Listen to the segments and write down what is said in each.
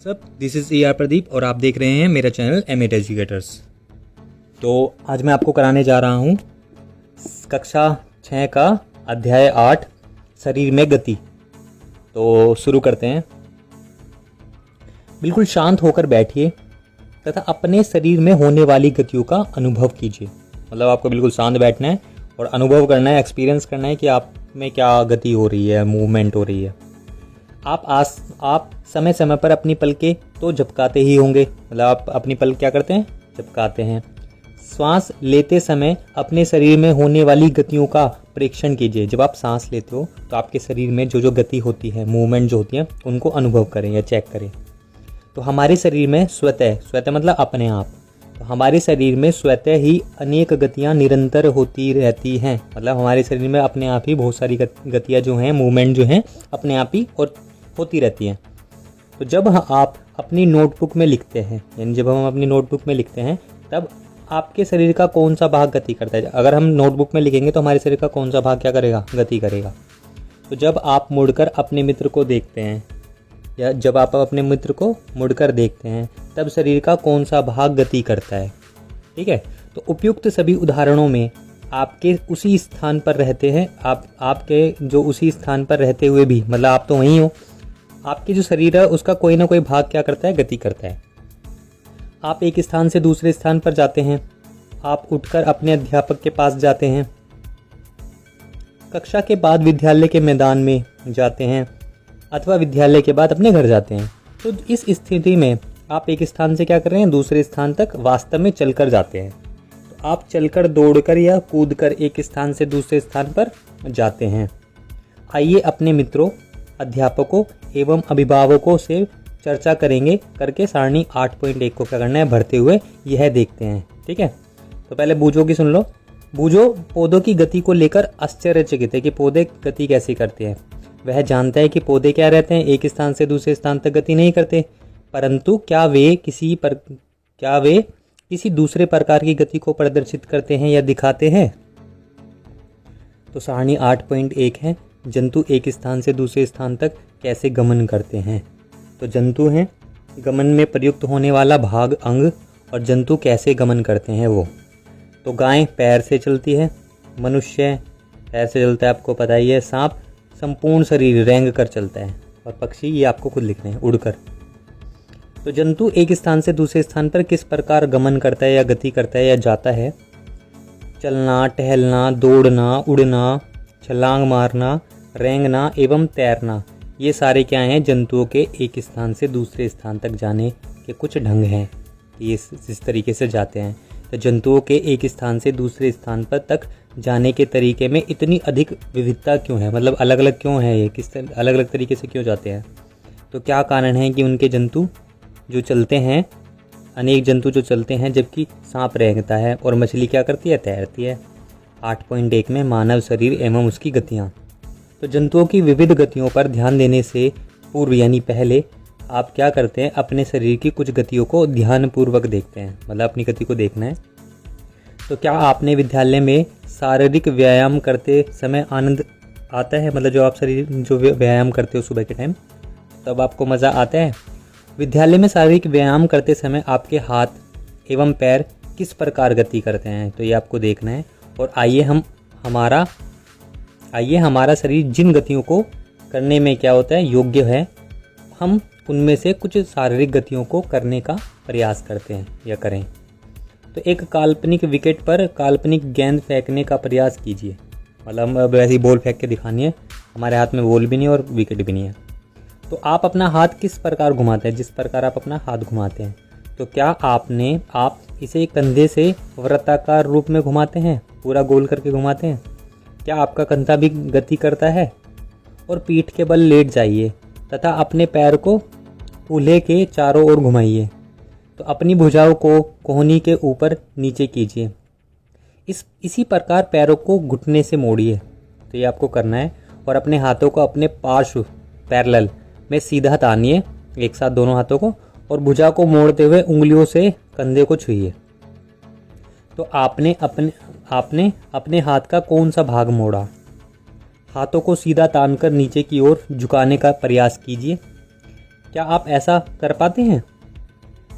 WhatsApp, this is AR Pradeep और आप देख रहे हैं मेरा चैनल M8 एजुकेटर्स। तो आज मैं आपको कराने जा रहा हूँ कक्षा 6 का अध्याय 8 शरीर में गति। तो शुरू करते हैं। बिल्कुल शांत होकर बैठिए तथा अपने शरीर में होने वाली गतियों का अनुभव कीजिए। मतलब आपको बिल्कुल शांत बैठना है और अनुभव करना है, एक्सपीरियंस करना है कि आप में क्या गति हो रही है, मूवमेंट हो रही है। आप समय समय पर अपनी पलकें तो झपकाते ही होंगे। मतलब आप अपनी पलक क्या करते हैं, झपकाते हैं। श्वास लेते समय अपने शरीर में होने वाली गतियों का परीक्षण कीजिए। जब आप सांस लेते हो तो आपके शरीर में जो गति होती है, मूवमेंट जो होती है, उनको अनुभव करें या चेक करें। तो हमारे शरीर में स्वतः मतलब अपने आप, तो हमारे शरीर में स्वतः ही अनेक गतियां निरंतर होती रहती हैं। मतलब हमारे शरीर में अपने आप ही बहुत सारी गतियां जो हैं, मूवमेंट जो हैं, अपने आप ही और होती रहती हैं। तो जब आप अपनी नोटबुक में लिखते हैं, यानी जब हम अपनी नोटबुक में लिखते हैं, तब आपके शरीर का कौन सा भाग गति करता है। अगर हम नोटबुक में लिखेंगे तो हमारे शरीर का कौन सा भाग क्या करेगा, गति करेगा। तो जब आप मुड़कर अपने मित्र को देखते हैं या जब आप अपने मित्र को मुड़कर देखते हैं, तब शरीर का कौन सा भाग गति करता है। ठीक है। तो उपयुक्त सभी उदाहरणों में आपके उसी स्थान पर रहते हैं, आपके जो उसी स्थान पर रहते हुए भी, मतलब आप तो वहीं हो, आपके जो शरीर है उसका कोई ना कोई भाग क्या करता है, गति करता है। आप एक स्थान से दूसरे स्थान पर जाते हैं, आप उठकर अपने अध्यापक के पास जाते हैं, कक्षा के बाद विद्यालय के मैदान में जाते हैं, अथवा विद्यालय के बाद अपने घर जाते हैं। तो इस स्थिति में आप एक स्थान से क्या कर रहे हैं, दूसरे स्थान तक वास्तव में चलकर जाते हैं। तो आप चलकर, दौड़कर या कूदकर एक स्थान से दूसरे स्थान पर जाते हैं। आइए अपने मित्रों, अध्यापकों एवं अभिभावकों से चर्चा करके सारणी 8.1 को क्या करना है, भरते हुए यह देखते हैं। ठीक है। तो पहले बूझो की सुन लो। बूझो पौधों की गति को लेकर आश्चर्यचकित है कि पौधे गति कैसे करते हैं। वह जानता है कि पौधे क्या रहते हैं, एक स्थान से दूसरे स्थान तक गति नहीं करते, परंतु क्या वे किसी दूसरे प्रकार की गति को प्रदर्शित करते हैं या दिखाते हैं। तो सारणी 8.1 है, जंतु एक स्थान से दूसरे स्थान तक कैसे गमन करते हैं। तो जंतु हैं, गमन में प्रयुक्त होने वाला भाग अंग, और जंतु कैसे गमन करते हैं वो। तो गाय पैर से चलती है, मनुष्य पैर से चलता है, आपको पता ही है। सांप संपूर्ण शरीर रेंग कर चलता है, और पक्षी ये आपको खुद लिखना है, उड़कर। तो जंतु एक स्थान से दूसरे स्थान पर किस प्रकार गमन करता है या गति करता है या जाता है। चलना, टहलना, दौड़ना, उड़ना, छलांग मारना, रेंगना एवं तैरना, ये सारे क्या हैं, जंतुओं के एक स्थान से दूसरे स्थान तक जाने के कुछ ढंग हैं। ये इस तरीके से जाते हैं। तो जंतुओं के एक स्थान से दूसरे स्थान पर तक जाने के तरीके में इतनी अधिक विविधता क्यों है, मतलब अलग अलग क्यों है, ये किस अलग अलग तरीके से क्यों जाते हैं। तो क्या कारण है कि उनके जंतु जो चलते हैं, अनेक जंतु जो चलते हैं, जबकि सांप रेंगता है और मछली क्या करती है, तैरती है। 8.1 में मानव शरीर एवं उसकी गतियाँ। तो जंतुओं की विविध गतियों पर ध्यान देने से पूर्व यानी पहले आप क्या करते हैं, अपने शरीर की कुछ गतियों को ध्यानपूर्वक देखते हैं। मतलब अपनी गति को देखना है। तो क्या आपने विद्यालय में शारीरिक व्यायाम करते समय आनंद आता है, मतलब जो आप जो व्यायाम करते हो सुबह के टाइम, तब आपको मज़ा आता है। विद्यालय में शारीरिक व्यायाम करते समय आपके हाथ एवं पैर किस प्रकार गति करते हैं, तो ये आपको देखना है। और आइए हमारा शरीर जिन गतियों को करने में क्या होता है, योग्य है, हम उनमें से कुछ शारीरिक गतियों को करने का प्रयास करते हैं या करें। तो एक काल्पनिक विकेट पर काल्पनिक गेंद फेंकने का प्रयास कीजिए। मतलब हम वैसे ही बॉल फेंक के दिखानी है, हमारे हाथ में बॉल भी नहीं और विकेट भी नहीं है। तो आप अपना हाथ किस प्रकार घुमाते हैं, जिस प्रकार आप अपना हाथ घुमाते हैं, तो क्या आप इसे कंधे से वृत्ताकार रूप में घुमाते हैं, पूरा गोल करके घुमाते हैं। क्या आपका कंधा भी गति करता है। और पीठ के बल लेट जाइए तथा अपने पैर को कूल्हे के चारों ओर घुमाइए। तो अपनी भुजाओं को कोहनी के ऊपर नीचे कीजिए। इसी प्रकार पैरों को घुटने से मोड़िए। तो ये आपको करना है। और अपने हाथों को अपने पार्श्व पैरेलल में सीधा तानिए, एक साथ दोनों हाथों को, और भुजा को मोड़ते हुए उंगलियों से कंधे को छुइए। तो आपने अपने हाथ का कौन सा भाग मोड़ा। हाथों को सीधा तानकर नीचे की ओर झुकाने का प्रयास कीजिए। क्या आप ऐसा कर पाते हैं?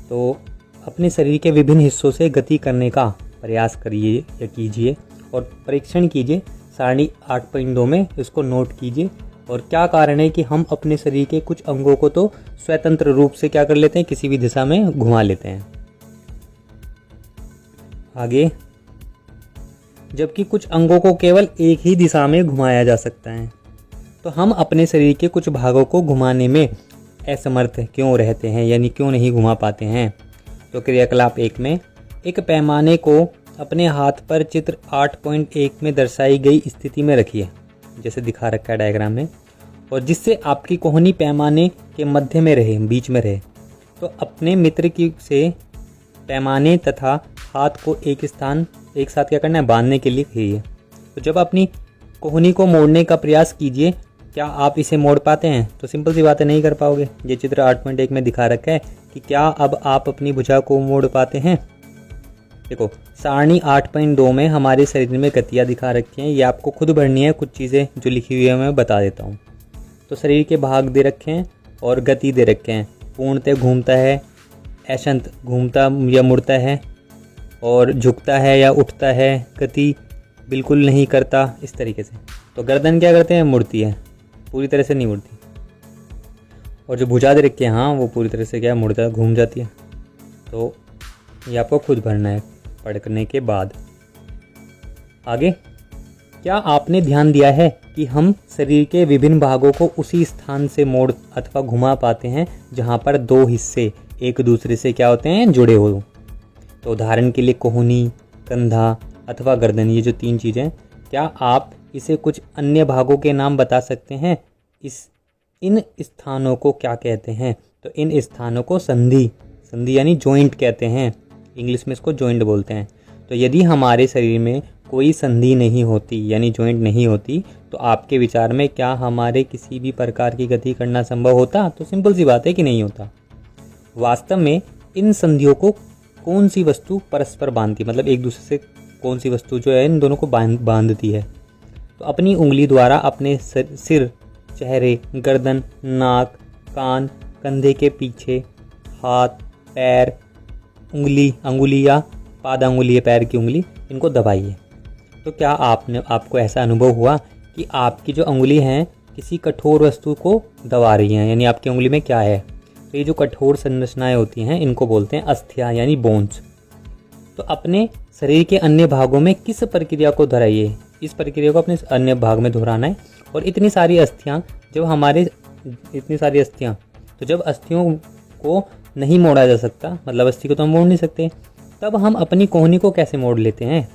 तो अपने शरीर के विभिन्न हिस्सों से गति करने का प्रयास करिए या कीजिए और परीक्षण कीजिए। सारणी 8.2 में इसको नोट कीजिए। और क्या कारण है कि हम अपने शरीर के कुछ अंगों को तो स्वतंत्र रूप से क्या कर लेते हैं, किसी भी दिशा में घुमा लेते हैं। आगे, जबकि कुछ अंगों को केवल एक ही दिशा में घुमाया जा सकता है, तो हम अपने शरीर के कुछ भागों को घुमाने में असमर्थ क्यों रहते हैं, यानी क्यों नहीं घुमा पाते हैं? तो क्रियाकलाप 1 में एक पैमाने को अपने हाथ पर चित्र 8.1 में दर्शाई गई स्थिति में रखिए, जैसे दिखा रखा है डायग्राम में, और जिससे आपकी कोहनी पैमाने के मध्य में रहे, बीच में रहे। तो अपने मित्र की से पैमाने तथा हाथ को एक साथ क्या करना है, बांधने के लिए कहिए। तो जब अपनी कोहनी को मोड़ने का प्रयास कीजिए, क्या आप इसे मोड़ पाते हैं? तो सिंपल सी बात है, नहीं कर पाओगे। ये चित्र 8.1 में दिखा रखा है कि क्या अब आप अपनी भुजा को मोड़ पाते हैं? देखो, सारणी 8.2 में हमारे शरीर में गतियाँ दिखा रखी हैं। ये आपको खुद भरनी है, कुछ चीज़ें जो लिखी हुई है मैं बता देता हूँ। तो शरीर के भाग दे रखे हैं और गति दे रखे हैं। पूर्णतः घूमता है, ऐशंत घूमता या मुड़ता है, और झुकता है या उठता है, गति बिल्कुल नहीं करता, इस तरीके से। तो गर्दन क्या करते हैं, मुड़ती है, पूरी तरह से नहीं मुड़ती। और जो भुजा दे रखी है, हाँ, वो पूरी तरह से क्या मुड़ता है, घूम जाती है। तो ये आपको खुद भरना है पढ़ने के बाद। आगे, क्या आपने ध्यान दिया है कि हम शरीर के विभिन्न भागों को उसी स्थान से मोड़ अथवा घुमा पाते हैं जहाँ पर दो हिस्से एक दूसरे से क्या होते हैं, जुड़े हो। तो उदाहरण के लिए कोहनी, कंधा अथवा गर्दन, ये जो 3 चीज़ें, क्या आप इसे कुछ अन्य भागों के नाम बता सकते हैं? इन स्थानों को क्या कहते हैं? तो इन स्थानों को संधि यानी जॉइंट कहते हैं। इंग्लिश में इसको जॉइंट बोलते हैं। तो यदि हमारे शरीर में कोई संधि नहीं होती, यानी जॉइंट नहीं होती, तो आपके विचार में क्या हमारे किसी भी प्रकार की गति करना संभव होता? तो सिंपल सी बात है कि नहीं होता। वास्तव में इन संधियों को कौन सी वस्तु परस्पर बांधती, मतलब एक दूसरे से कौन सी वस्तु जो है इन दोनों को बांधती है? तो अपनी उंगली द्वारा अपने सिर, चेहरे, गर्दन, नाक, कान, कंधे के पीछे, हाथ, पैर, अंगुली या पादांगुली है पैर की उंगली, इनको दबाइए। तो क्या आपको ऐसा अनुभव हुआ कि आपकी जो अंगुली हैं किसी कठोर वस्तु को दबा रही हैं, यानी आपकी उंगली में क्या है? तो ये जो कठोर संरचनाएं होती हैं, इनको बोलते हैं अस्थियां यानी बोन्स। तो अपने शरीर के अन्य भागों में किस प्रक्रिया को दोहराइए? इस प्रक्रिया को अपने अन्य भाग में दोहराना है। और इतनी सारी अस्थियां, तो जब अस्थियों को नहीं मोड़ा जा सकता, मतलब अस्थि को तो हम मोड़ नहीं सकते, तब हम अपनी कोहनी को कैसे मोड़ लेते हैं?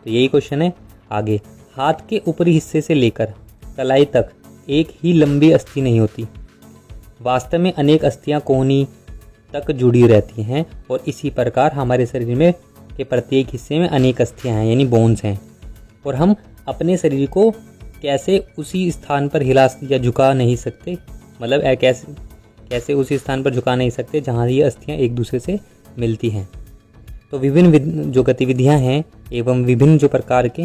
तो यही क्वेश्चन है। आगे, हाथ के ऊपरी हिस्से से लेकर कलाई तक एक ही लंबी अस्थि नहीं होती। वास्तव में अनेक अस्थियां कोहनी तक जुड़ी रहती हैं, और इसी प्रकार हमारे शरीर में के प्रत्येक हिस्से में अनेक अस्थियां हैं, यानी बोन्स हैं। और हम अपने शरीर को कैसे उसी स्थान पर हिला या झुका नहीं सकते, मतलब कैसे उसी स्थान पर झुका नहीं सकते जहाँ ये अस्थियाँ एक दूसरे से मिलती हैं। तो विभिन्न जो गतिविधियाँ हैं एवं विभिन्न जो प्रकार के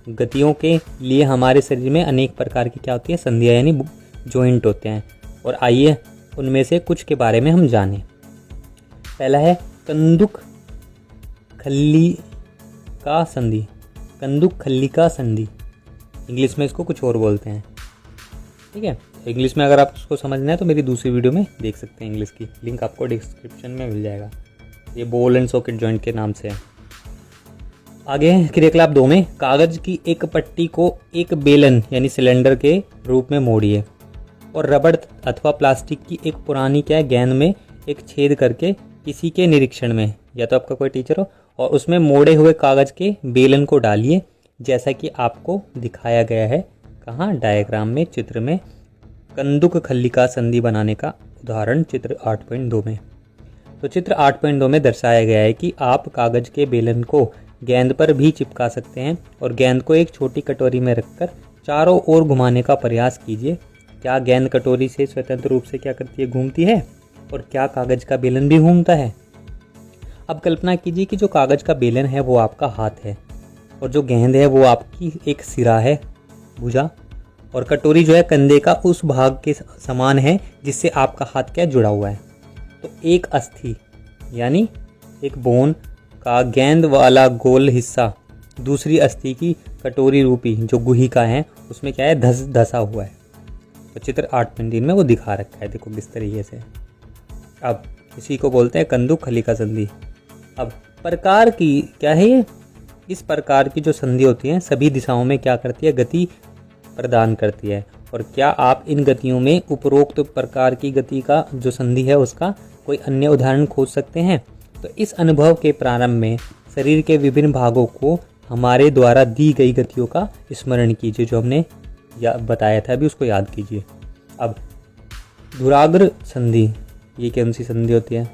गतियों के लिए हमारे शरीर में अनेक प्रकार की क्या होती है, संधियाँ यानी जॉइंट होते हैं। और आइए उनमें से कुछ के बारे में हम जानें। पहला है कंदुक खल्लिका संधि। इंग्लिश में इसको कुछ और बोलते हैं, ठीक है। इंग्लिश में अगर आप उसको समझना है तो मेरी दूसरी वीडियो में देख सकते हैं, इंग्लिश की लिंक आपको डिस्क्रिप्शन में मिल जाएगा। ये बॉल एंड सॉकेट जॉइंट के नाम से है। आगे क्रियाकलाप 2 में कागज की एक पट्टी को एक बेलन यानी सिलेंडर के रूप में मोड़िए और रबड़ अथवा प्लास्टिक की एक पुरानी गेंद में एक छेद करके किसी के निरीक्षण में, या तो आपका कोई टीचर हो, और उसमें मोड़े हुए कागज के बेलन को डालिए, जैसा कि आपको दिखाया गया है। कहाँ? डायग्राम में, चित्र में। कंदुक खल्लिका संधि बनाने का उदाहरण चित्र 8.2 में। तो चित्र 8.2 में दर्शाया गया है कि आप कागज के बेलन को गेंद पर भी चिपका सकते हैं और गेंद को एक छोटी कटोरी में रखकर चारों ओर घुमाने का प्रयास कीजिए। क्या गेंद कटोरी से स्वतंत्र रूप से क्या करती है? घूमती है। और क्या कागज का बेलन भी घूमता है? अब कल्पना कीजिए कि जो कागज का बेलन है वो आपका हाथ है और जो गेंद है वो आपकी एक सिरा है, भुजा, और कटोरी जो है कंधे का उस भाग के समान है जिससे आपका हाथ क्या जुड़ा हुआ है। तो एक अस्थि यानी एक बोन का गेंद वाला गोल हिस्सा दूसरी अस्थि की कटोरी रूपी जो गुहिका है उसमें क्या है धसा हुआ है। तो चित्र 8.3 में वो दिखा रखा है, देखो किस तरीके से। अब इसी को बोलते हैं कंदुक खलिका संधि। अब प्रकार की क्या है ये, इस प्रकार की जो संधि होती है सभी दिशाओं में क्या करती है, गति प्रदान करती है। और क्या आप इन गतियों में उपरोक्त प्रकार की गति का जो संधि है उसका कोई अन्य उदाहरण खोज सकते हैं? तो इस अनुभव के प्रारंभ में शरीर के विभिन्न भागों को हमारे द्वारा दी गई गतियों का स्मरण कीजिए, जो हमने बताया था अभी, उसको याद कीजिए। अब धुराग्र संधि, ये कौन सी संधि होती है?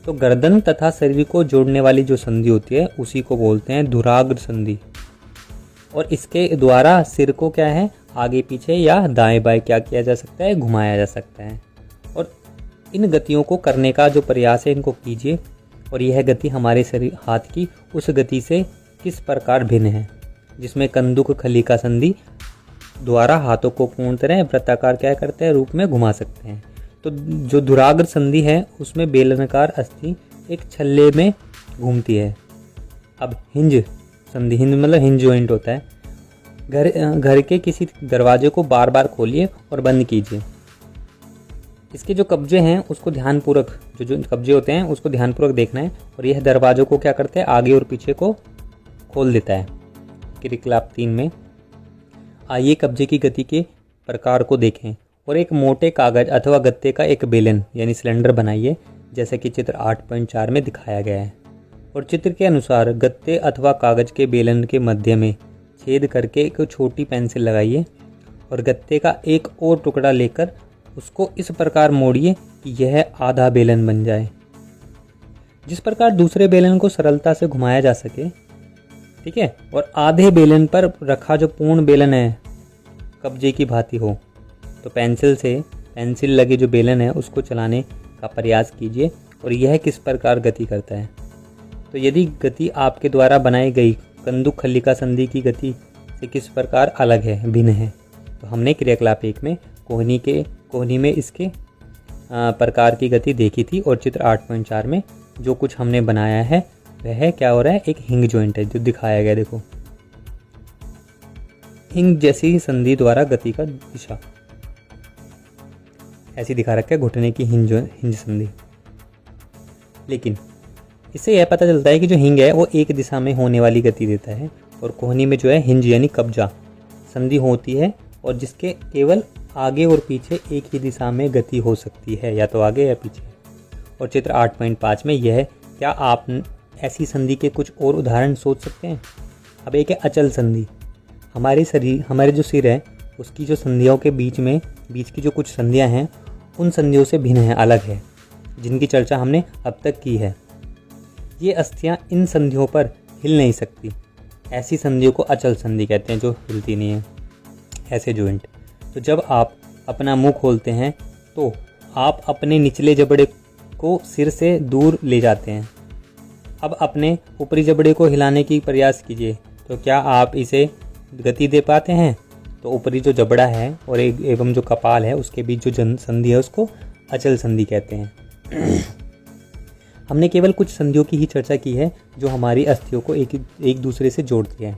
तो गर्दन तथा शरीर को जोड़ने वाली जो संधि होती है उसी को बोलते हैं धुराग्र संधि। और इसके द्वारा सिर को क्या है, आगे पीछे या दाएं बाएं क्या किया जा सकता है, घुमाया जा सकता है। और इन गतियों को करने का जो प्रयास है इनको कीजिए। और यह गति हमारे शरीर हाथ की उस गति से किस प्रकार भिन्न है, जिसमें कंदुक खलिका संधि द्वारा हाथों को पूर्ण तरह वृत्ताकार क्या करते हैं, रूप में घुमा सकते हैं। तो जो धुराग्र संधि है उसमें बेलनाकार अस्थि एक छल्ले में घूमती है। अब हिंज संधि, हिंज मतलब हिंज जॉइंट होता है। घर के किसी दरवाजे को बार बार खोलिए और बंद कीजिए। इसके जो कब्जे हैं उसको ध्यानपूर्वक, जो कब्जे होते हैं उसको ध्यानपूर्वक देखना है। और यह दरवाजों को क्या करते हैं, आगे और पीछे को खोल देता है। क्रियाकलाप 3 में आइए कब्जे की गति के प्रकार को देखें और एक मोटे कागज अथवा गत्ते का एक बेलन यानी सिलेंडर बनाइए, जैसे कि चित्र 8.4 में दिखाया गया है। और चित्र के अनुसार गत्ते अथवा कागज के बेलन के मध्य में छेद करके एक छोटी पेंसिल लगाइए और गत्ते का एक और टुकड़ा लेकर उसको इस प्रकार मोड़िए कि यह आधा बेलन बन जाए। जिस प्रकार दूसरे बेलन को सरलता से घुमाया जा सके, ठीक है, और आधे बेलन पर रखा जो पूर्ण बेलन है कब्जे की भांति हो, तो पेंसिल लगे जो बेलन है उसको चलाने का प्रयास कीजिए और यह किस प्रकार गति करता है। तो यदि गति आपके द्वारा बनाई गई कंदुक खलिका संधि की गति से किस प्रकार अलग है, भिन्न है, तो हमने क्रियाकलाप 1 में कोहनी में इसके प्रकार की गति देखी थी। और चित्र 8.4 में जो कुछ हमने बनाया है वह क्या हो रहा है, एक हिंग जॉइंट है जो दिखाया गया। देखो हिंग जैसी संधि द्वारा गति का दिशा ऐसी दिखा रखा है, घुटने की हिंज संधि। लेकिन इससे यह पता चलता है कि जो हिंग है वो एक दिशा में होने वाली गति देता है और कोहनी में जो है हिंज यानी कब्जा संधि होती है और जिसके केवल आगे और पीछे एक ही दिशा में गति हो सकती है, या तो आगे या पीछे। और चित्र 8.5 में यह, क्या आप ऐसी संधि के कुछ और उदाहरण सोच सकते हैं? अब एक है अचल संधि। हमारे जो सिर है उसकी जो संधियों के बीच की जो कुछ संधियां हैं उन संधियों से भिन्न है, अलग है, जिनकी चर्चा हमने अब तक की है। ये अस्थियां इन संधियों पर हिल नहीं सकती, ऐसी संधियों को अचल संधि कहते हैं, जो हिलती नहीं है, ऐसे जॉइंट। तो जब आप अपना मुंह खोलते हैं तो आप अपने निचले जबड़े को सिर से दूर ले जाते हैं। अब अपने ऊपरी जबड़े को हिलाने की प्रयास कीजिए, तो क्या आप इसे गति दे पाते हैं? तो ऊपरी जो जबड़ा है और एवं जो कपाल है उसके बीच जो संधि है उसको अचल संधि कहते हैं। हमने केवल कुछ संधियों की ही चर्चा की है जो हमारी अस्थियों को एक दूसरे से जोड़ती है।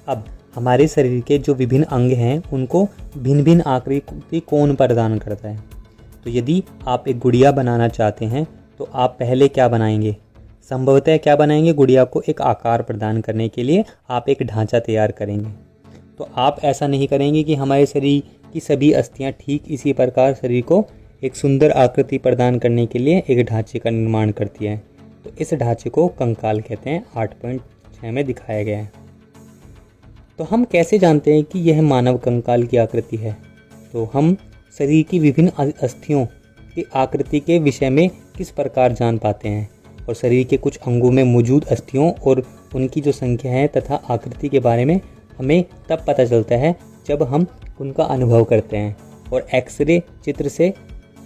अब हमारे शरीर के जो विभिन्न अंग हैं उनको भिन्न भिन्न आकृति कोण प्रदान करता है। तो यदि आप एक गुड़िया बनाना चाहते हैं तो आप पहले क्या बनाएंगे? संभवतः क्या बनाएंगे? गुड़िया को एक आकार प्रदान करने के लिए आप एक ढांचा तैयार करेंगे। तो आप ऐसा नहीं करेंगे कि हमारे शरीर की सभी अस्थियां ठीक इसी प्रकार शरीर को एक सुंदर आकृति प्रदान करने के लिए एक ढांचे का निर्माण करती है। तो इस ढांचे को कंकाल कहते हैं, 8.6 में दिखाया गया है। तो हम कैसे जानते हैं कि यह मानव कंकाल की आकृति है? तो हम शरीर की विभिन्न अस्थियों की आकृति के विषय में किस प्रकार जान पाते हैं और शरीर के कुछ अंगों में मौजूद अस्थियों और उनकी जो संख्या है तथा आकृति के बारे में हमें तब पता चलता है जब हम उनका अनुभव करते हैं। और एक्सरे चित्र से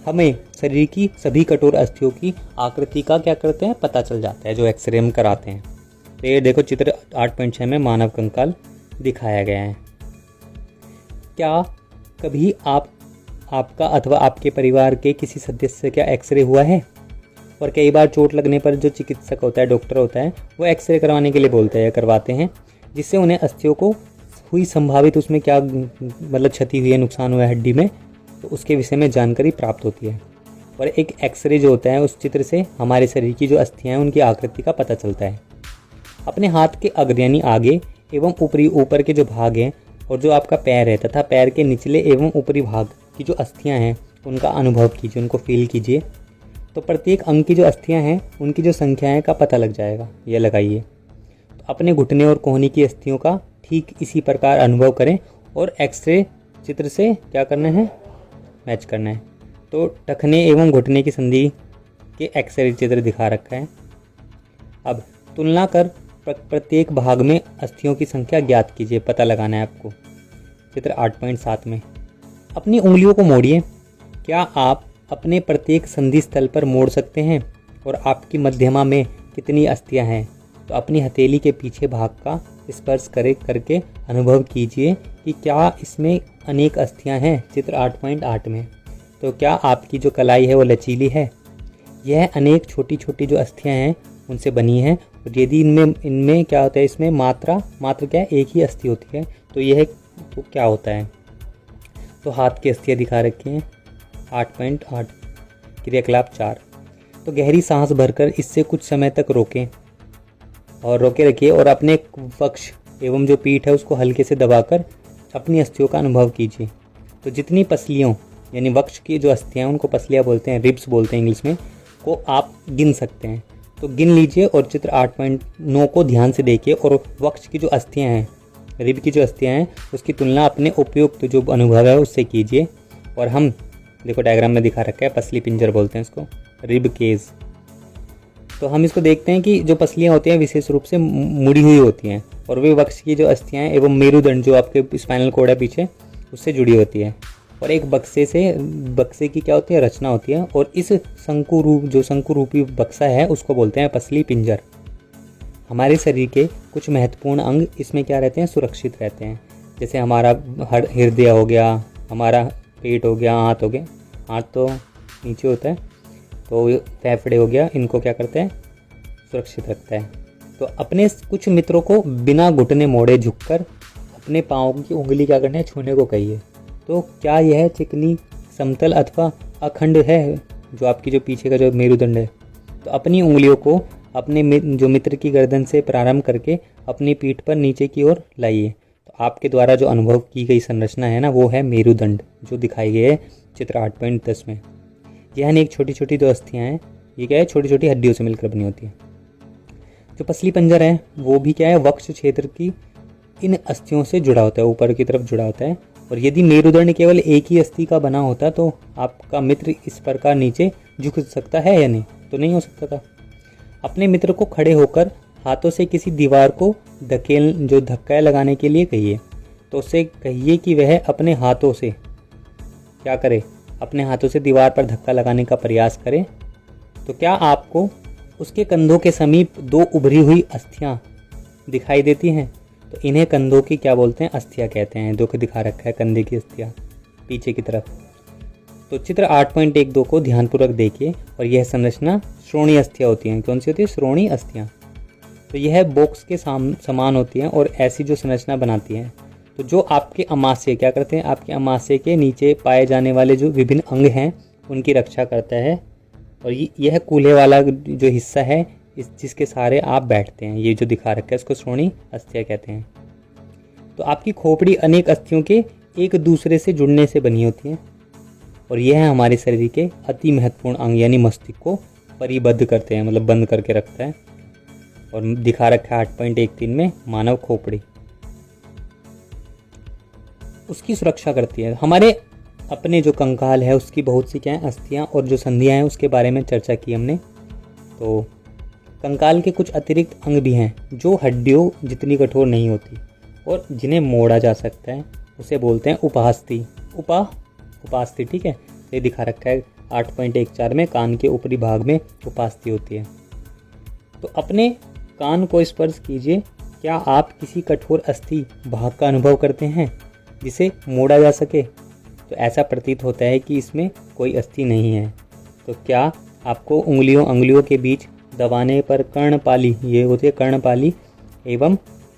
हमें शरीर की सभी कठोर अस्थियों की आकृति का क्या करते हैं, पता चल जाता है, जो एक्सरे हम कराते हैं। तो ये देखो चित्र 8.6 में मानव कंकाल दिखाया गया है। क्या कभी आपका अथवा आपके परिवार के किसी सदस्य का एक्सरे हुआ है? और कई बार चोट लगने पर जो चिकित्सक होता है, डॉक्टर होता है, वो एक्सरे करवाने के लिए बोलते हैं या करवाते हैं, जिससे उन्हें अस्थियों को हुई संभावित उसमें क्या मतलब क्षति हुई है, नुकसान हुआ है हड्डी में, तो उसके विषय में जानकारी प्राप्त होती है। और एक एक्सरे जो होता है उस चित्र से हमारे शरीर की जो अस्थियाँ हैं उनकी आकृति का पता चलता है। अपने हाथ के अग्र यानी आगे एवं ऊपर के जो भाग हैं और जो आपका पैर है तथा पैर के निचले एवं ऊपरी भाग की जो अस्थियाँ हैं उनका अनुभव कीजिए, उनको फील कीजिए। तो प्रत्येक अंग की जो अस्थियाँ हैं उनकी जो संख्या है का पता लग जाएगा, ये लगाइए। तो अपने घुटने और कोहनी की अस्थियों का ठीक इसी प्रकार अनुभव करें और एक्सरे चित्र से क्या करना है, मैच करना है। तो टखने एवं घुटने की संधि के एक्सरे चित्र दिखा रखा है। अब तुलना कर प्रत्येक भाग में अस्थियों की संख्या ज्ञात कीजिए, पता लगाना है आपको। चित्र 8.7 में अपनी उंगलियों को मोड़िए। क्या आप अपने प्रत्येक संधि स्थल पर मोड़ सकते हैं? और आपकी मध्यमा में कितनी अस्थियां हैं? तो अपनी हथेली के पीछे भाग का स्पर्श करके अनुभव कीजिए कि क्या इसमें अनेक अस्थियां हैं। चित्र 8.8 में तो क्या आपकी जो कलाई है वो लचीली है? यह अनेक छोटी छोटी जो अस्थियां हैं उनसे बनी है। और यदि इनमें क्या होता है, इसमें मात्र क्या है, एक ही अस्थि होती है, तो यह तो क्या होता है? तो हाथ की अस्थियां दिखा रखी हैं। 8.8 क्रियाकलाप 4। तो गहरी सांस भरकर इससे कुछ समय तक रोकें और रोके रखिए और अपने वक्ष एवं जो पीठ है उसको हल्के से दबाकर अपनी अस्थियों का अनुभव कीजिए। तो जितनी पसलियों यानी वक्ष की जो अस्थियां हैं उनको पसलियां बोलते हैं, रिब्स बोलते हैं इंग्लिश में, को आप गिन सकते हैं। तो गिन लीजिए और चित्र 8.9 को ध्यान से देखिए और वक्ष की जो अस्थियां हैं, रिब की जो अस्थियां हैं, उसकी तुलना अपने उपयुक्त जो अनुभव है उससे कीजिए। और हम देखो डायग्राम में दिखा रखा है, पसली पिंजर बोलते हैं इसको, रिब केज। तो हम इसको देखते हैं कि जो पसलियां होती हैं विशेष रूप से मुड़ी हुई होती हैं और वे वक्ष की जो अस्थियां हैं एवं मेरुदंड जो आपके स्पाइनल कोड है पीछे उससे जुड़ी होती है। और एक बक्से की क्या होती है, रचना होती है। और इस शंकु रूपी बक्सा है उसको बोलते हैं पसली पिंजर। हमारे शरीर के कुछ महत्वपूर्ण अंग इसमें क्या रहते हैं, सुरक्षित रहते हैं। जैसे हमारा हृदय हो गया, हमारा पेट हो गया, हाथ हो गया, हाथ तो नीचे होता है, तो फेफड़े हो गया, इनको क्या करते हैं, सुरक्षित रखता है। तो अपने कुछ मित्रों को बिना घुटने मोड़े झुककर अपने पाँव की उंगली क्या करना है, छूने को कहिए। तो क्या यह चिकनी, समतल अथवा अखंड है जो आपकी जो पीछे का जो मेरुदंड है? तो अपनी उंगलियों को अपने जो मित्र की गर्दन से प्रारंभ करके अपनी पीठ पर नीचे की ओर लाइए। तो आपके द्वारा जो अनुभव की गई संरचना है ना, वो है मेरुदंड जो दिखाई गई है चित्र 8.10 में। यह अनेक छोटी छोटी जो अस्थियाँ हैं, ये क्या है, छोटी छोटी हड्डियों से मिलकर बनी होती है। जो पसली पंजर है वो भी क्या है, वक्ष क्षेत्र की इन अस्थियों से जुड़ा होता है, ऊपर की तरफ जुड़ा होता है। और यदि मेरुदंड केवल एक ही अस्थि का बना होता तो आपका मित्र इस प्रकार नीचे झुक सकता है या नहीं? तो नहीं हो सकता था। अपने मित्र को खड़े होकर हाथों से किसी दीवार को धक्का लगाने के लिए कहिए। तो उससे कहिए कि वह अपने हाथों से क्या करे, अपने हाथों से दीवार पर धक्का लगाने का प्रयास करे। तो क्या आपको उसके कंधों के समीप दो उभरी हुई अस्थियां दिखाई देती हैं? तो इन्हें कंधों की क्या बोलते हैं, अस्थियां कहते हैं। जो कि दिखा रखा है कंधे की अस्थियां पीछे की तरफ। तो चित्र 8.12 को ध्यानपूर्वक देखिए और यह संरचना श्रोणी अस्थियां होती हैं। कौन सी होती है, श्रोणी अस्थियां। तो यह बॉक्स के समान होती हैं और ऐसी जो संरचना बनाती हैं। तो जो आपके अमाशय क्या करते हैं, आपके अमाशय के नीचे पाए जाने वाले जो विभिन्न अंग हैं उनकी रक्षा करता है। और यह कूल्हे वाला जो हिस्सा है जिसके सहारे आप बैठते हैं, ये जो दिखा रखा है इसको श्रोणी अस्थियां कहते हैं। तो आपकी खोपड़ी अनेक अस्थियों के एक दूसरे से जुड़ने से बनी होती है और यह हमारे शरीर के अति महत्वपूर्ण अंग यानी मस्तिष्क को परिबद्ध करते हैं, मतलब बंद करके रखता है। और दिखा रखा है 8.13 में मानव खोपड़ी उसकी सुरक्षा करती है। हमारे अपने जो कंकाल है उसकी बहुत सी क्या है, अस्थियां और जो संधियां हैं उसके बारे में चर्चा की हमने। तो कंकाल के कुछ अतिरिक्त अंग भी हैं जो हड्डियों जितनी कठोर नहीं होती और जिन्हें मोड़ा जा सकता है, उसे बोलते हैं उपास्थि। उपास्थि, ठीक है। ये दिखा रखा है 8.14 में, कान के ऊपरी भाग में उपास्थि होती है। तो अपने कान को स्पर्श कीजिए। क्या आप किसी कठोर अस्थि भाग का अनुभव करते हैं जिसे मोड़ा जा सके? तो ऐसा प्रतीत होता है कि इसमें कोई अस्थि नहीं है। तो क्या आपको अंगुलियों के बीच दबाने पर कर्णपाली, ये होती है कर्णपाली, एवं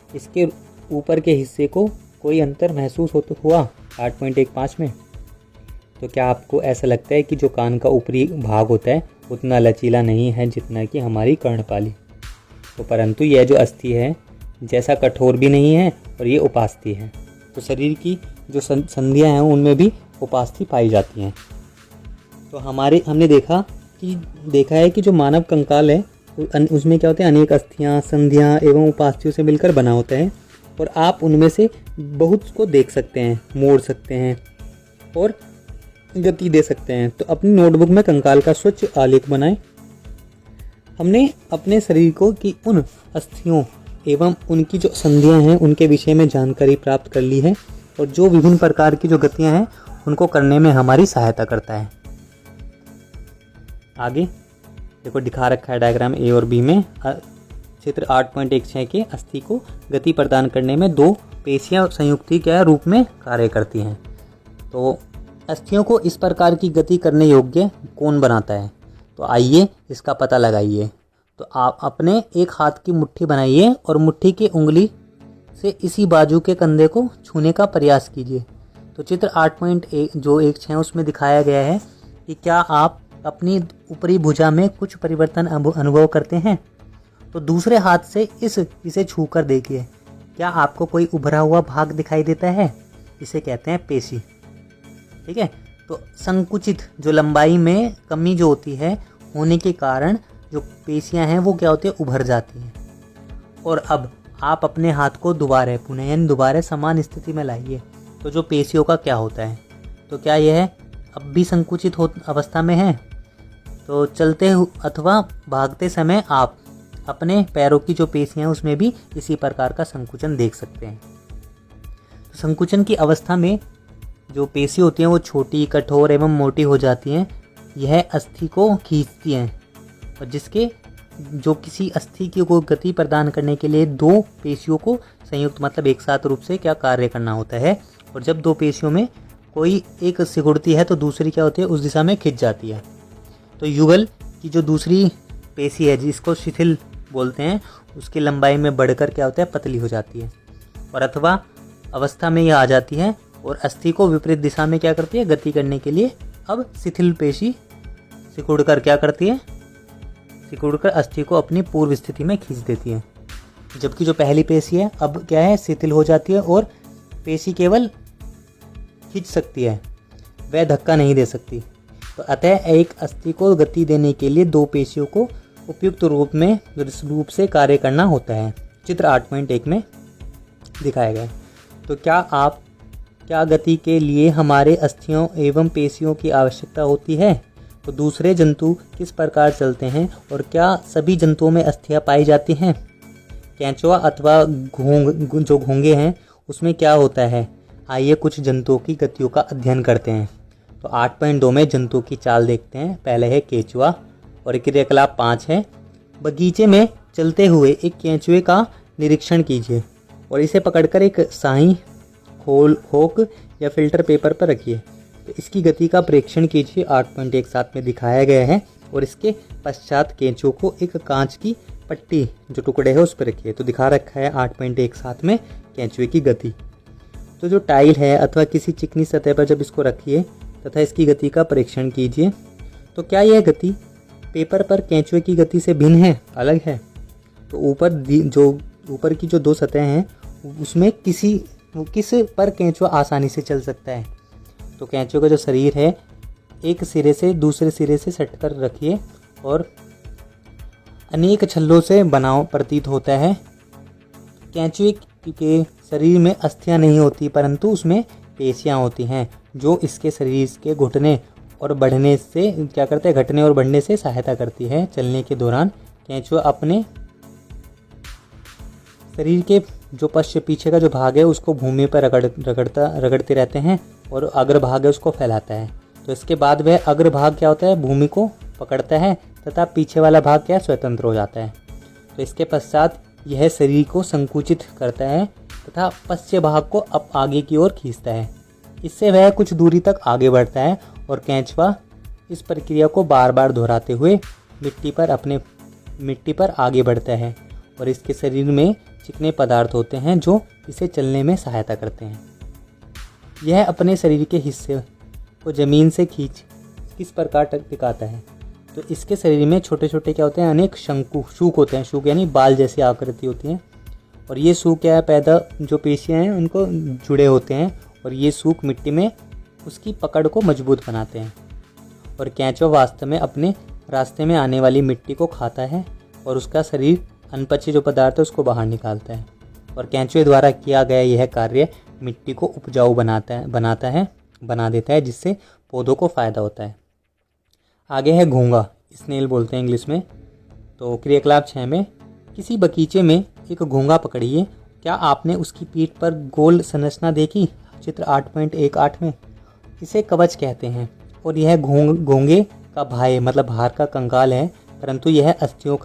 इसके ऊपर के हिस्से को कोई अंतर महसूस हुआ 8.15 में? तो क्या आपको ऐसा लगता है कि जो कान का ऊपरी भाग होता है उतना लचीला नहीं है जितना कि हमारी कर्णपाली? तो परंतु यह जो अस्थि है जैसा कठोर भी नहीं है और ये उपास्थि है। तो शरीर की जो संधियां हैं उनमें भी उपास्थि पाई जाती हैं। तो हमने देखा है कि जो मानव कंकाल है उसमें क्या होता है, अनेक अस्थियां, संधियां एवं उपास्थियों से मिलकर बना होता है और आप उनमें से बहुत को देख सकते हैं, मोड़ सकते हैं और गति दे सकते हैं। तो अपनी नोटबुक में कंकाल का स्वच्छ आलेख बनाएं। हमने अपने शरीर को की उन अस्थियों एवं उनकी जो संधियां हैं उनके विषय में जानकारी प्राप्त कर ली है और जो विभिन्न प्रकार की जो गतियां हैं उनको करने में हमारी सहायता करता है। आगे देखो दिखा रखा है डायग्राम ए और बी में, चित्र 8.16 के अस्थि को गति प्रदान करने में दो पेशियां संयुक्ति के रूप में कार्य करती हैं। तो अस्थियों को इस प्रकार की गति करने योग्य कौन बनाता है? तो आइए इसका पता लगाइए। तो आप अपने एक हाथ की मुट्ठी बनाइए और मुट्ठी की उंगली से इसी बाजू के कंधे को छूने का प्रयास कीजिए। तो चित्र 8.16 उसमें दिखाया गया है कि क्या आप अपनी ऊपरी भुजा में कुछ परिवर्तन अनुभव करते हैं? तो दूसरे हाथ से इसे छूकर देखिए, क्या आपको कोई उभरा हुआ भाग दिखाई देता है? इसे कहते हैं पेशी। ठीक है, तो संकुचित जो लंबाई में कमी जो होती है होने के कारण जो पेशियां हैं वो क्या होती है, उभर जाती हैं। और अब आप अपने हाथ को दोबारा समान स्थिति में लाइए। तो जो पेशियों का क्या होता है, तो क्या यह अब भी संकुचित अवस्था में है? तो चलते अथवा भागते समय आप अपने पैरों की जो पेशियां हैं उसमें भी इसी प्रकार का संकुचन देख सकते हैं। तो संकुचन की अवस्था में जो पेशी होती हैं वो छोटी, कठोर एवं मोटी हो जाती हैं। यह अस्थि को खींचती हैं और जिसके जो किसी अस्थि की को गति प्रदान करने के लिए दो पेशियों को संयुक्त मतलब एक साथ रूप से क्या कार्य करना होता है। और जब दो पेशियों में कोई एक सिकुड़ती है तो दूसरी क्या होती है, उस दिशा में खिंच जाती है। तो युगल की जो दूसरी पेशी है जिसको शिथिल बोलते हैं, उसकी लंबाई में बढ़कर क्या होता है, पतली हो जाती है और अथवा अवस्था में यह आ जाती है और अस्थि को विपरीत दिशा में क्या करती है, गति करने के लिए अब शिथिल पेशी सिकुड़कर क्या करती है, सिकुड़कर अस्थि को अपनी पूर्व स्थिति में खींच देती है। जबकि जो पहली पेशी है अब क्या है, शिथिल हो जाती है और पेशी केवल खींच सकती है, वह धक्का नहीं दे सकती। तो अतः एक अस्थि को गति देने के लिए दो पेशियों को उपयुक्त रूप से कार्य करना होता है। चित्र 8.1 में दिखाया गया है। तो क्या गति के लिए हमारे अस्थियों एवं पेशियों की आवश्यकता होती है? तो दूसरे जंतु किस प्रकार चलते हैं और क्या सभी जंतुओं में अस्थियां पाई जाती हैं? केंचुआ अथवा जो घोंगे हैं उसमें क्या होता है? आइए कुछ जंतुओं की गतियों का अध्ययन करते हैं। तो 8.2 में जंतु की चाल देखते हैं। पहले है केंचुआ और क्रियाकलाप 5 है। बगीचे में चलते हुए एक केंचुए का निरीक्षण कीजिए और इसे पकड़कर एक स्याही, खोक या फिल्टर पेपर पर रखिए। तो इसकी गति का प्रेक्षण कीजिए। 8.17 में दिखाया गया है और इसके पश्चात केंचुए को एक कांच की पट्टी जो टुकड़े है उस पर रखिए। तो दिखा रखा है 8.17 में केंचुए की गति। तो जो टाइल है अथवा किसी चिकनी सतह पर जब इसको रखिए तथा इसकी गति का परीक्षण कीजिए, तो क्या यह गति पेपर पर केंचुए की गति से भिन्न है, अलग है? तो ऊपर की जो दो सतह हैं उसमें किस पर केंचुआ आसानी से चल सकता है? तो केंचुए का जो शरीर है एक सिरे से दूसरे सिरे से सटकर रखिए और अनेक छल्लों से बना प्रतीत होता है। केंचुए के शरीर में अस्थियां नहीं होती परंतु उसमें पेशियां होती हैं जो इसके शरीर के घुटने और बढ़ने से क्या करते हैं, घटने और बढ़ने से सहायता करती है। चलने के दौरान केंचुआ अपने शरीर के जो पीछे का जो भाग है उसको भूमि पर रगड़ते रहते हैं और अग्रभाग है उसको फैलाता है। तो इसके बाद वह अग्रभाग क्या होता है, भूमि को पकड़ता है तथा पीछे वाला भाग क्या स्वतंत्र हो जाता है। तो इसके पश्चात यह शरीर को संकुचित करता है तथा पश्चिम भाग को अब आगे की ओर खींचता है। इससे वह कुछ दूरी तक आगे बढ़ता है और केंचुआ इस प्रक्रिया को बार बार दोहराते हुए मिट्टी पर आगे बढ़ता है और इसके शरीर में चिकने पदार्थ होते हैं जो इसे चलने में सहायता करते हैं। यह अपने शरीर के हिस्से को ज़मीन से खींच किस प्रकार टिकाता है, तो इसके शरीर में छोटे छोटे क्या होते हैं, अनेक शूक होते हैं। शूक यानी बाल जैसी आकृति होती है और ये सूख क्या है, पैदा जो पेशियाँ हैं उनको जुड़े होते हैं और ये सूख मिट्टी में उसकी पकड़ को मजबूत बनाते हैं। और केंचुआ वास्तव में अपने रास्ते में आने वाली मिट्टी को खाता है और उसका शरीर अनपचे जो पदार्थ है उसको बाहर निकालता है। और केंचुए द्वारा किया गया यह कार्य मिट्टी को उपजाऊ बना देता है, जिससे पौधों को फ़ायदा होता है। आगे है घोंगा, स्नेल बोलते हैं इंग्लिश में। तो क्रियाकलाप 6 में किसी बगीचे में एक घोंगा पकड़िए। क्या आपने उसकी पीठ पर गोल संरचना देखी? चित्र 8.18 में। इसे कवच कहते हैं और यह घोंगे का भाई मतलब बाहर का कंकाल है, परंतु यह अस्थियों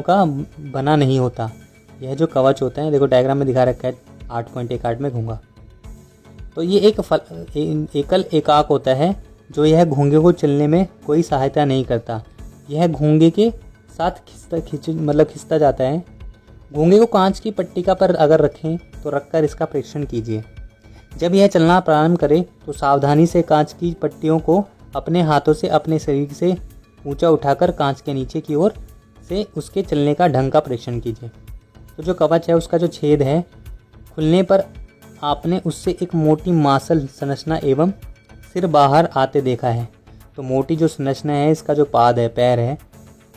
का बना नहीं होता। यह जो कवच होता है, देखो डायग्राम में दिखा रखा है 8.18 में घोंगा। तो ये एकल एकाक होता है जो यह घोंगे को चलने में कोई सहायता नहीं करता। यह घोंगे के साथ खिंचता जाता है। घोंगे को कांच की पट्टिका पर अगर रखें तो रखकर इसका परीक्षण कीजिए। जब यह चलना प्रारंभ करे तो सावधानी से कांच की पट्टियों को अपने हाथों से अपने शरीर से ऊंचा उठाकर कांच के नीचे की ओर से उसके चलने का ढंग का परीक्षण कीजिए। तो जो कवच है उसका जो छेद है खुलने पर आपने उससे एक मोटी मांसल संरचना एवं सिर बाहर आते देखा है। तो मोटी जो संरचना है, इसका जो पाद है, पैर है,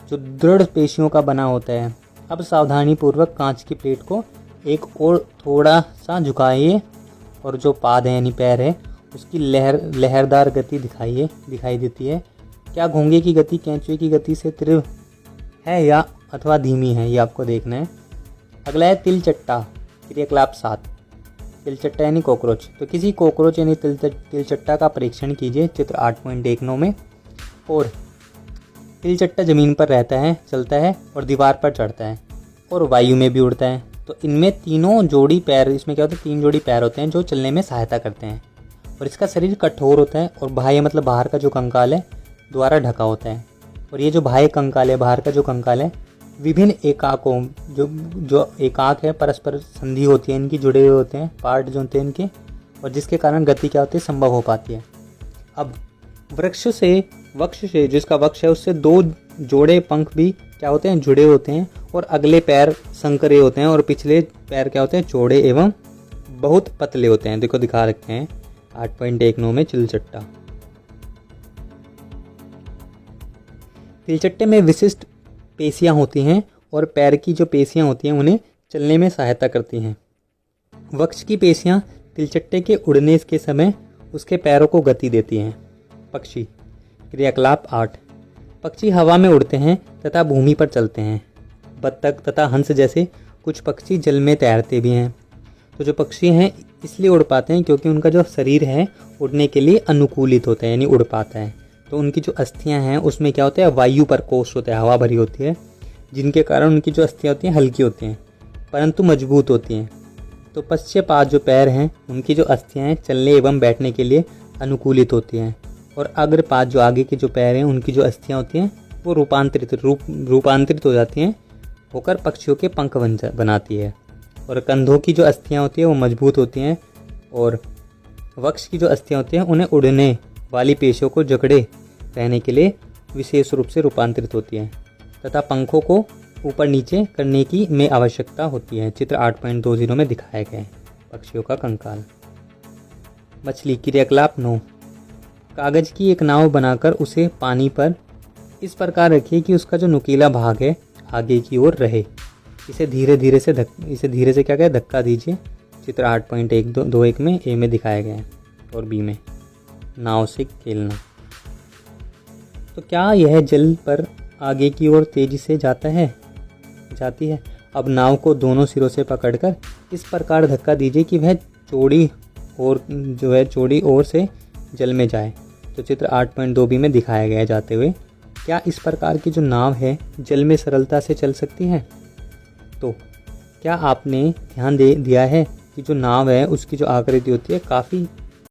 जो दृढ़ पेशियों का बना होता है। अब सावधानी पूर्वक कांच की प्लेट को एक और थोड़ा सा झुकाइए और जो पाद है यानी पैर है उसकी लहरदार गति दिखाई देती है। क्या घोंगे की गति केंचुए की गति से तीव्र है या अथवा धीमी है, ये आपको देखना है। अगला है तिलचट्टा, क्रियाकलाप 7। तिलचट्टा यानी कॉकरोच। तो किसी कॉकरोच यानी तिलचट्टा का परीक्षण कीजिए, चित्र 8.19 में। और तिलचट्टा ज़मीन पर रहता है, चलता है और दीवार पर चढ़ता है और वायु में भी उड़ता है। तो इनमें तीनों जोड़ी पैर, इसमें क्या होता है, 3 जोड़ी पैर होते हैं जो चलने में सहायता करते हैं। और इसका शरीर कठोर होता है और बाह्य मतलब बाहर का जो कंकाल है द्वारा ढका होता है। और ये जो बाह्य कंकाल है, बाहर का जो कंकाल है, विभिन्न एकाकों जो एकाक है परस्पर संधि होती है, इनकी जुड़े हुए होते हैं, पार्ट जो होते हैं इनके, और जिसके कारण गति क्या होती है, संभव हो पाती है। अब वृक्ष से जिसका वक्ष है उससे 2 जोड़े पंख भी क्या होते हैं, जुड़े होते हैं और अगले पैर संकरे होते हैं और पिछले पैर क्या होते हैं, चौड़े एवं बहुत पतले होते हैं। देखो दिखा रखे हैं 8.19 में तिलचट्टा। तिलचट्टे में विशिष्ट पेशियां होती हैं और पैर की जो पेशियां होती हैं उन्हें चलने में सहायता करती हैं। वक्ष की पेशियां तिलचट्टे के उड़ने के समय उसके पैरों को गति देती हैं। पक्षी, क्रियाकलाप 8। पक्षी हवा में उड़ते हैं तथा भूमि पर चलते हैं। बत्तख तथा हंस जैसे कुछ पक्षी जल में तैरते भी हैं। तो जो पक्षी हैं इसलिए उड़ पाते हैं क्योंकि उनका जो शरीर है उड़ने के लिए अनुकूलित होता है, यानी उड़ पाता है। तो उनकी जो अस्थियां हैं उसमें क्या होता है, वायु पर कोष होता है, हवा भरी होती है, जिनके कारण उनकी जो अस्थियां होती हैं हल्की होती हैं परंतु मजबूत होती हैं। तो पश्चपाद जो पैर हैं उनकी जो अस्थियां हैं चलने एवं बैठने के लिए अनुकूलित होती हैं। और अग्रपाद जो आगे के जो पैर हैं उनकी जो अस्थियां होती हैं वो रूपांतरित हो जाती हैं होकर पक्षियों के पंख बनाती है। और कंधों की जो अस्थियां होती हैं वो मजबूत होती हैं और वक्ष की जो अस्थियां होती हैं उन्हें उड़ने वाली पेशियों को जकड़े रहने के लिए विशेष रूप से रूपांतरित होती हैं तथा पंखों को ऊपर नीचे करने की में आवश्यकता होती है। चित्र 8.20 में दिखाया गया है पक्षियों का कंकाल। मछली, क्रियाकलाप 9। कागज की एक नाव बनाकर उसे पानी पर इस प्रकार रखिए कि उसका जो नुकीला भाग है आगे की ओर रहे। इसे धीरे से क्या कहें, धक्का दीजिए। चित्र 8.21 में ए में दिखाया गया है और बी में। नाव से खेलना। तो क्या यह जल पर आगे की ओर तेजी से जाती है। अब नाव को दोनों सिरों से पकड़कर इस प्रकार धक्का दीजिए कि वह चौड़ी ओर से जल में जाए। तो चित्र 8.2b में दिखाया गया है जाते हुए। क्या इस प्रकार की जो नाव है जल में सरलता से चल सकती है? तो क्या आपने ध्यान दिया है की जो नाव है उसकी जो आकृति होती है काफ़ी